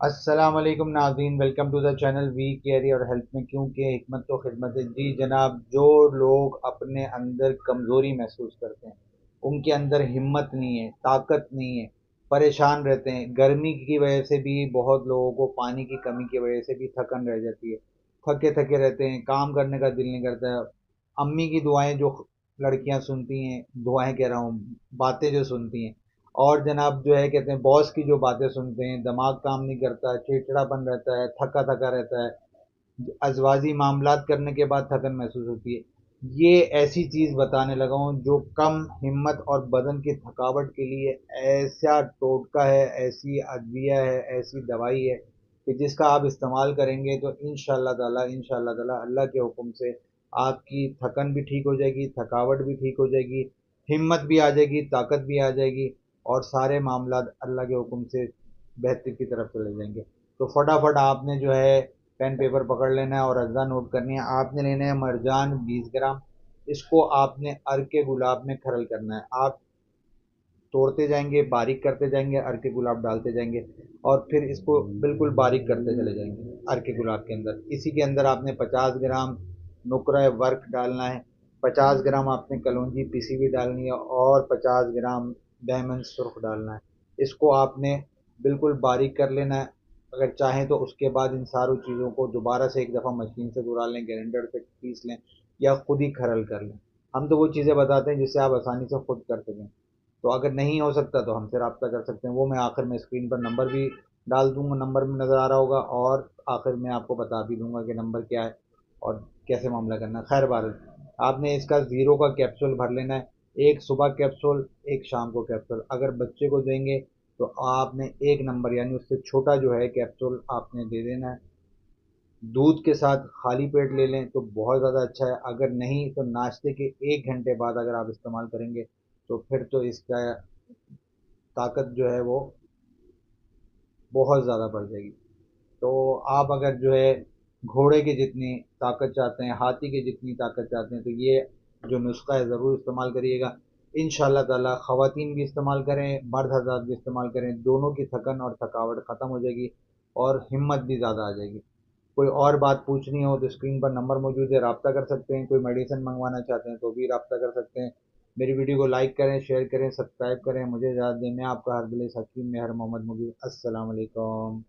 السلام علیکم ناظرین، welcome to the channel we care اور ہیلتھ میں کیونکہ حکمت تو خدمت ہے۔ جی جناب، جو لوگ اپنے اندر کمزوری محسوس کرتے ہیں، ان کے اندر ہمت نہیں ہے، طاقت نہیں ہے، پریشان رہتے ہیں، گرمی کی وجہ سے بھی بہت لوگوں کو پانی کی کمی کی وجہ سے بھی تھکن رہ جاتی ہے، تھکے تھکے رہتے ہیں، کام کرنے کا دل نہیں کرتا ہے۔ امی کی دعائیں جو لڑکیاں سنتی ہیں، دعائیں کہہ رہا ہوں، باتیں جو سنتی ہیں، اور جناب جو ہے کہتے ہیں باس کی جو باتیں سنتے ہیں، دماغ کام نہیں کرتا، چڑچڑاپن رہتا ہے، تھکا تھکا رہتا ہے، ازواجی معاملات کرنے کے بعد تھکن محسوس ہوتی ہے۔ یہ ایسی چیز بتانے لگا ہوں جو کم ہمت اور بدن کی تھکاوٹ کے لیے ایسا ٹوٹکا ہے، ایسی ادویہ ہے، ایسی دوائی ہے کہ جس کا آپ استعمال کریں گے تو انشاءاللہ تعالی اللہ کے حکم سے آپ کی تھکن بھی ٹھیک ہو جائے گی، تھکاوٹ بھی ٹھیک ہو جائے گی، ہمت بھی آ جائے گی، طاقت بھی آ جائے گی، اور سارے معاملات اللہ کے حکم سے بہتری کی طرف چلے جائیں گے۔ تو فٹافٹ آپ نے جو ہے پین پیپر پکڑ لینا ہے اور اجزا نوٹ کرنی ہے۔ آپ نے لینا ہے مرجان 20 گرام، اس کو آپ نے ارک گلاب میں کھرل کرنا ہے۔ آپ توڑتے جائیں گے، باریک کرتے جائیں گے، ارک گلاب ڈالتے جائیں گے، اور پھر اس کو بالکل باریک کرتے چلے جائیں گے ارک گلاب کے اندر۔ اسی کے اندر آپ نے 50 گرام نقرہ ورق ڈالنا ہے، 50 گرام آپ نے کلونجی پیسی ہوئی ڈالنی ہے، اور 50 گرام بیمن سرخ ڈالنا ہے۔ اس کو آپ نے بالکل باریک کر لینا ہے۔ اگر چاہیں تو اس کے بعد ان ساروں چیزوں کو دوبارہ سے ایک دفعہ مشین سے گرا لیں، گرینڈر سے پیس لیں، یا خود ہی کھرل کر لیں۔ ہم تو وہ چیزیں بتاتے ہیں جس سے آپ آسانی سے خود کر سکیں۔ تو اگر نہیں ہو سکتا تو ہم سے رابطہ کر سکتے ہیں، وہ میں آخر میں اسکرین پر نمبر بھی ڈال دوں گا، نمبر میں نظر آ رہا ہوگا، اور آخر میں آپ کو بتا بھی دوں گا کہ نمبر کیا ہے اور کیسے معاملہ کرنا ہے۔ خیر بار، آپ نے اس کا 0 کا کیپسول بھر لینا ہے، ایک صبح کیپسول، ایک شام کو کیپسول۔ اگر بچے کو دیں گے تو آپ نے 1 نمبر یعنی اس سے چھوٹا جو ہے کیپسول آپ نے دے دینا ہے۔ دودھ کے ساتھ خالی پیٹ لے لیں تو بہت زیادہ اچھا ہے، اگر نہیں تو ناشتے کے 1 گھنٹے بعد اگر آپ استعمال کریں گے تو پھر تو اس کا طاقت جو ہے وہ بہت زیادہ بڑھ جائے گی۔ تو آپ اگر جو ہے گھوڑے کی جتنی طاقت چاہتے ہیں، ہاتھی کی جتنی طاقت چاہتے ہیں، تو یہ جو نسخہ ہے ضرور استعمال کریے گا۔ انشاءاللہ تعالی خواتین بھی استعمال کریں، مرد حضرات بھی استعمال کریں، دونوں کی تھکن اور تھکاوٹ ختم ہو جائے گی اور ہمت بھی زیادہ آ جائے گی۔ کوئی اور بات پوچھنی ہو تو اسکرین پر نمبر موجود ہے، رابطہ کر سکتے ہیں۔ کوئی میڈیسن منگوانا چاہتے ہیں تو بھی رابطہ کر سکتے ہیں۔ میری ویڈیو کو لائک کریں، شیئر کریں، سبسکرائب کریں۔ مجھے اجازت دیں، میں آپ کا ہر دل حکیم مہر محمد مبین۔ السلام علیکم۔